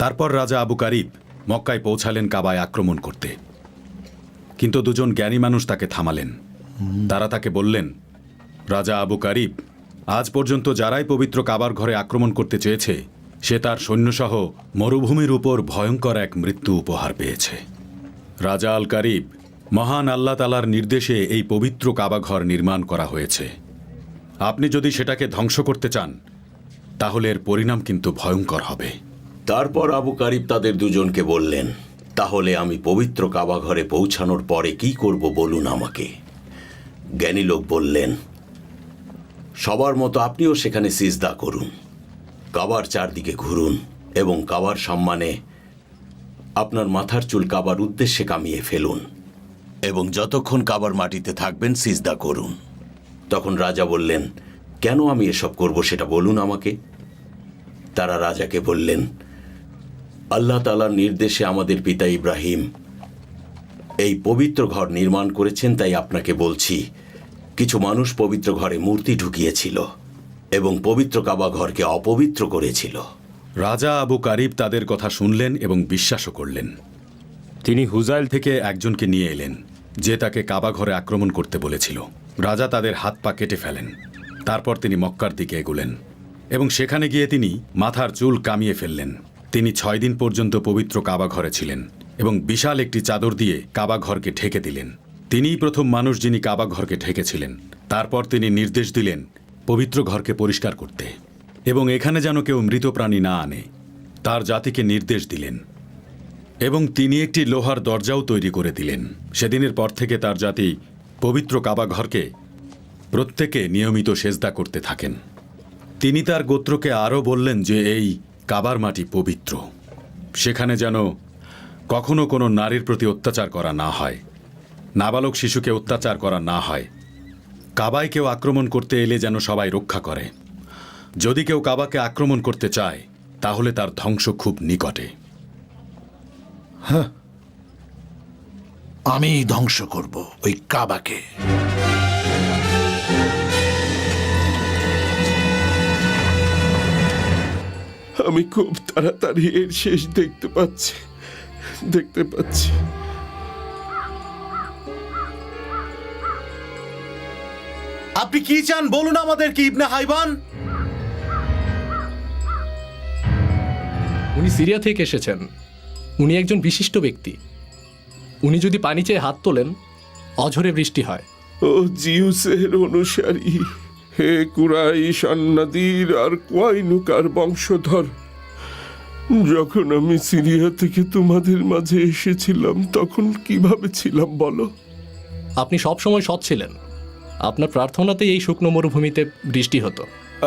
তারপর রাজা আবু কারিব মক্কায় পৌঁছালেন কাবায় আক্রমণ করতে, কিন্তু দুজন জ্ঞানী মানুষ তাকে থামালেন। তারা তাকে বললেন, রাজা আবু কারিব, আজ পর্যন্ত যারাই পবিত্র কাবার ঘরে আক্রমণ করতে চেয়েছে, সে তার সৈন্যসহ মরুভূমির উপর ভয়ঙ্কর এক মৃত্যু উপহার পেয়েছে। রাজা আল কারিব, মহান আল্লাহ তালার নির্দেশে এই পবিত্র কাবা ঘর নির্মাণ করা হয়েছে। আপনি যদি সেটাকে ধ্বংস করতে চান, তাহলে এর পরিণাম কিন্তু ভয়ঙ্কর হবে। তারপর আবু কারিব তাদের দুজনকে বললেন, তাহলে আমি পবিত্র কাবা ঘরে পৌঁছানোর পরে কি করব বলুন আমাকে। জ্ঞানী লোক বললেন, সবার মতো আপনিও সেখানে সিজদা করুন, কাবার চারদিকে ঘুরুন এবং কাবার সম্মানে আপনার মাথার চুল কাবার উদ্দেশ্যে কামিয়ে ফেলুন এবং যতক্ষণ কাবার মাটিতে থাকবেন সিজদা করুন। তখন রাজা বললেন, কেন আমি এসব করব সেটা বলুন আমাকে। তারা রাজাকে বললেন, আল্লাহ তাআলার নির্দেশে আমাদের পিতা ইব্রাহিম এই পবিত্র ঘর নির্মাণ করেছেন, তাই আপনাকে বলছি, কিছু মানুষ পবিত্র ঘরে মূর্তি ঢুকিয়েছিল এবং পবিত্র কাবা ঘরকে অপবিত্র করেছিল। রাজা আবু কারিব তাদের কথা শুনলেন এবং বিশ্বাসও করলেন। তিনি হুজাইল থেকে একজনকে নিয়ে এলেন, যে তাকে কাবা ঘরে আক্রমণ করতে বলেছিল। রাজা তাদের হাত পা কেটে ফেলেন। তারপর তিনি মক্কার দিকে এগোলেন এবং সেখানে গিয়ে তিনি মাথার চুল কামিয়ে ফেললেন। তিনি 6 দিন পর্যন্ত পবিত্র কাবা ঘরে ছিলেন এবং বিশাল একটি চাদর দিয়ে কাবা ঘরকে ঢেকে দিলেন। তিনিই প্রথম মানুষ যিনি কাবা ঘরকে ঢেকেছিলেন। তারপর তিনি নির্দেশ দিলেন পবিত্র ঘরকে পরিষ্কার করতে এবং এখানে যেন কেউ মৃত প্রাণী না আনে। তার জাতিকে নির্দেশ দিলেন এবং তিনি একটি লোহার দরজাও তৈরি করে দিলেন। সেদিনের পর থেকে তার জাতি পবিত্র কাবা ঘরকে প্রত্যেকে নিয়মিত সেজদা করতে থাকেন। তিনি তার গোত্রকে আরও বললেন যে এই কাবার মাটি পবিত্র, সেখানে যেন কখনো কোনো নারীর প্রতি অত্যাচার করা না হয়, নাবালক শিশুকে অত্যাচার করা না হয়। কাবায় কেউ আক্রমণ করতে এলে যেন সবাই রক্ষা করে। যদি কেউ কাবাকে আক্রমণ করতে চায় তাহলে তার ধ্বংস খুব নিকটে। আমি ধ্বংস করব ওই কাবাকে। আমি খুব তাড়াতাড়ি এর শেষ দেখতে পাচ্ছি। আপনি কি চান বলুন আমাদেরকে, ইবনে হাইবান? উনি সিরিয়া থেকে এসেছেন। উনি একজন বিশিষ্ট ব্যক্তি। উনি যদি পানি চেয়ে হাত তোলেন, অঝরে বৃষ্টি হয়। ও জিউসের অনুসারী, হে কুরাইশ, আন্নাদির আর কোয়াইনুকার বংশধর, যখন আমি সিরিয়া থেকে তোমাদের মাঝে এসেছিলাম তখন কিভাবে ছিলাম বলো? আপনি সব সময় সৎ ছিলেন। আপনার প্রার্থনাতেই এই শুকনো মরুভূমিতে বৃষ্টি হতো।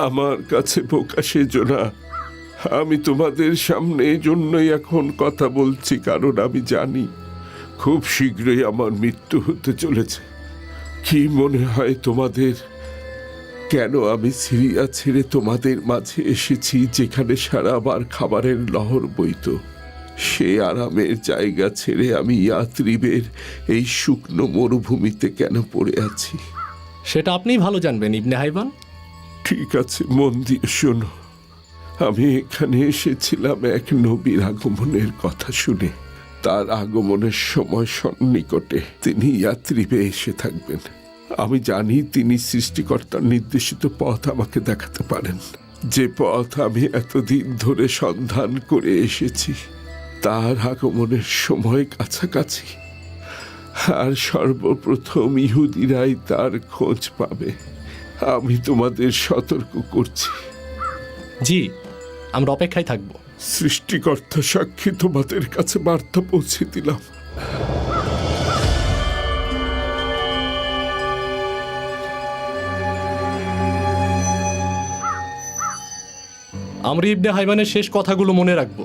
আমার কাছে বোকা সেজো না। আমি তোমাদের সামনে এই জন্যই এখন কথা বলছি, কারণ আমি জানি খুব শীঘ্রই আমার মৃত্যু হতে চলেছে। কি মনে হয় তোমাদের, কেন আমি সিরিয়া ছেড়ে তোমাদের মাঝে এসেছি, যেখানে সারাবার খাবারের লহর বইত? সে আরামের জায়গা ছেড়ে আমি ইয়াত্রিবের এই শুকনো মরুভূমিতে কেন পড়ে আছি? সেটা আপনিই ভালো জানবেন, ইবনে হাইবান। ঠিক আছে, মন দিয়ে শোনো। আমি এখানে এসেছিলাম এক নবীর আগমনের কথা শুনে। তার আগমনের সময় সন্নিকটে তিনি ইয়াত্রিবে এসে থাকবেন। আমি জানি তিনি সৃষ্টিকর্তার নির্দেশিত পথ আমাকে দেখাতে পারেন, যে পথ আমি এতদিন ধরে সন্ধান করে এসেছি। তার আগমনের সময় কাছাকাছি, আর সর্বপ্রথম ইহুদিরাই তার খোঁজ পাবে। আমি তোমাদের সতর্ক করছি। জি, আমরা অপেক্ষায় থাকব। সৃষ্টিকর্তা সাক্ষী, তোমাদের কাছে বার্তা পৌঁছে দিলাম। আমরা ইবনে হাইবানের শেষ কথাগুলো মনে রাখবো।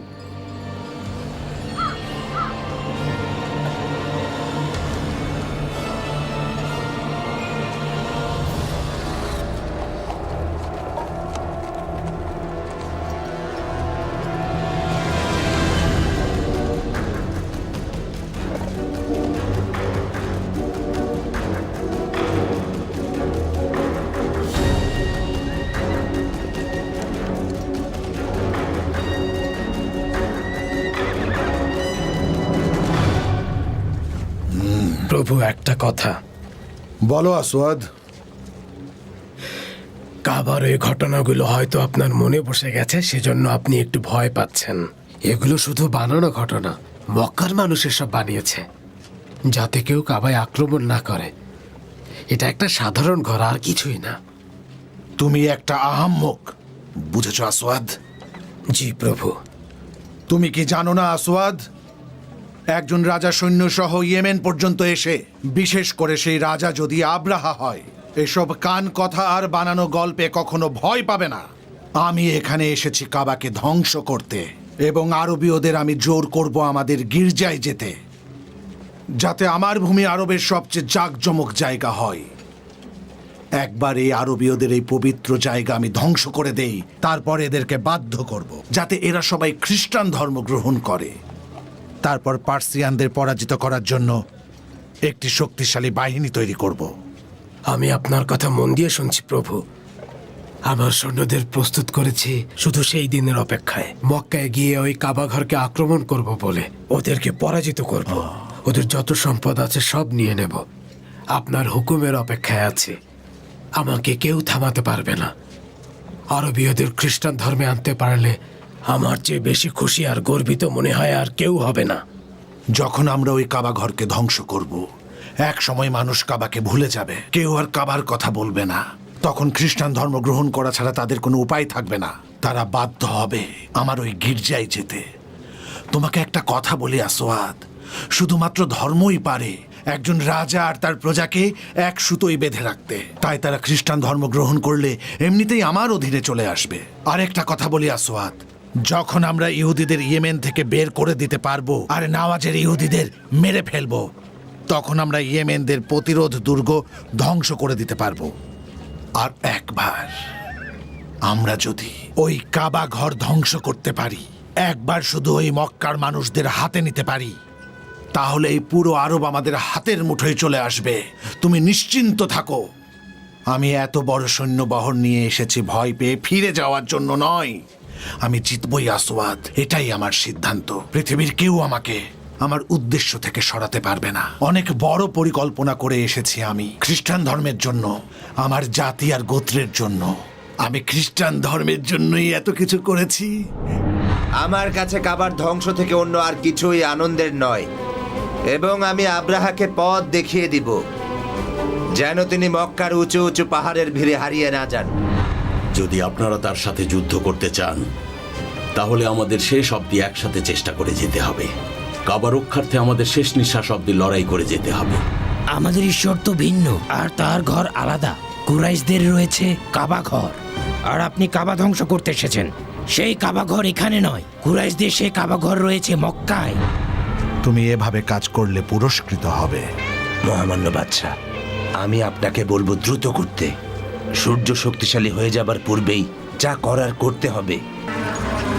প্রভু, একটা কথা বলো আসওয়াদ। কাবার এই ঘটনাগুলো হয়তো আপনার মনে বসে গেছে, সেজন্য আপনি একটু ভয় পাচ্ছেন। এগুলো শুধু বানানো ঘটনা। মক্কার মানুষ এসব বানিয়েছে যাতে কেউ কাবায় আক্রমণ না করে। এটা একটা সাধারণ ঘর, আর কিছুই না। তুমি একটা আহাম্মক, বুঝেছ আসওয়াদ? জি প্রভু। তুমি কি জানো না আসওয়াদ, একজন রাজা সৈন্য সহ ইয়েমেন পর্যন্ত এসে, বিশেষ করে সেই রাজা যদি আব্রাহা হয়, এসব কান কথা আর বানানো গল্পে কখনো ভয় পাবে না। আমি এখানে এসেছি কাবাকে ধ্বংস করতে, এবং আরবীয়দের আমি জোর করব আমাদের গির্জায় যেতে, যাতে আমার ভূমি আরবের সবচেয়ে জাঁকজমক জায়গা হয়। একবার এই আরবীয়দের এই পবিত্র জায়গা আমি ধ্বংস করে দেই, তারপর এদেরকে বাধ্য করব যাতে এরা সবাই খ্রিস্টান ধর্ম গ্রহণ করে। তারপর পার্সিয়ানদের পরাজিত করার জন্য একটি শক্তিশালী বাহিনী তৈরি করব। আমি আপনার কথা মন দিয়ে শুনছি প্রভু। আমার সৈন্যদের প্রস্তুত করেছি শুধু সেই দিনের অপেক্ষায় মক্কায় গিয়ে ওই কাবা ঘরকে আক্রমণ করব বলে। ওদেরকে পরাজিত করব, ওদের যত সম্পদ আছে সব নিয়ে নেব। আপনার হুকুমের অপেক্ষায় আছে, আমাকে কেউ থামাতে পারবে না। আরবীয়দের খ্রিস্টান ধর্মে আনতে পারলে আমার চেয়ে বেশি খুশি আর গর্বিত মনে হয় আর কেউ হবে না। যখন আমরা ওই কাবা ঘরকে ধ্বংস করব, এক সময় মানুষ কাবাকে ভুলে যাবে, কেউ আর কাবার কথা বলবে না। তখন খ্রিস্টান ধর্ম গ্রহণ করা ছাড়া তাদের কোনো উপায় থাকবে না। তারা বাধ্য হবে আমার ওই গির্জায় যেতে। তোমাকে একটা কথা বলি আসওয়াদ, শুধুমাত্র ধর্মই পারে একজন রাজা আর তার প্রজাকে এক সুতোয় বেঁধে রাখতে। তাই তারা খ্রিস্টান ধর্ম গ্রহণ করলে এমনিতেই আমার অধীনে চলে আসবে। আর একটা কথা বলি আসওয়াদ, যখন আমরা ইহুদিদের ইয়েমেন থেকে বের করে দিতে পারবো আর নাওয়াজের ইহুদিদের মেরে ফেলবো, তখন আমরা ইয়েমেনদের প্রতিরোধ দুর্গ ধ্বংস করে দিতে পারবো। আর একবার আমরা যদি ওই কাবা ঘর ধ্বংস করতে পারি, একবার শুধু ওই মক্কার মানুষদের হাতে নিতে পারি, তাহলে এই পুরো আরব আমাদের হাতের মুঠোয় চলে আসবে। তুমি নিশ্চিন্ত থাকো। আমি এত বড় সৈন্যবহর নিয়ে এসেছি ভয় পেয়ে ফিরে যাওয়ার জন্য নয়। আমি জিতবই আসওয়াদ, এটাই আমার সিদ্ধান্ত। পৃথিবীর কেউ আমাকে আমার উদ্দেশ্য থেকে সরাতে পারবে না। অনেক বড় পরিকল্পনা করে এসেছি আমি খ্রিস্টান ধর্মের জন্য, আমার জাতি আর গোত্রের জন্য। আমি খ্রিস্টান ধর্মের জন্যই এত কিছু করেছি। আমার কাছে কাবার ধ্বংস থেকে অন্য আর কিছুই আনন্দের নয়, এবং আমি আব্রাহাকে পথ দেখিয়ে দিব যেন তিনি মক্কার উঁচু উঁচু পাহাড়ের ভিড়ে হারিয়ে না যান। যদি আপনারা তার সাথে যুদ্ধ করতে চান, তাহলে আমাদের শেষ অবধি একসাথে চেষ্টা করে যেতে হবে। কাবা রক্ষার্থে আমাদের শেষ নিঃশ্বাস অবধি লড়াই করে যেতে হবে। আমাদের ঈশ্বর তো ভিন্ন, আর তার ঘর আলাদা। কুরাইশদের রয়েছে কাবা ঘর, আর আপনি কাবা ধ্বংস করতে এসেছেন। সেই কাবা ঘর এখানে নয়, কুরাইশদের সেই কাবা ঘর রয়েছে মক্কায়। তুমি এভাবে কাজ করলে পুরস্কৃত হবে। মহামান্য বাদশা, আমি আপনাকে বলবো দ্রুত করতে। সূর্য শক্তিশালী হয়ে যাবার পূর্বেই যা করার করতে হবে।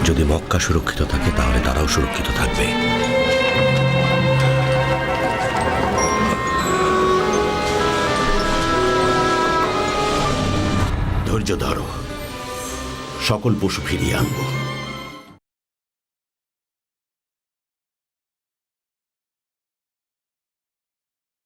যদি মক্কা সুরক্ষিত থাকে তাহলে তারাও সুরক্ষিত থাকবে। ধৈর্য ধরো, সকল পশু ফিরিয়ে আনবো।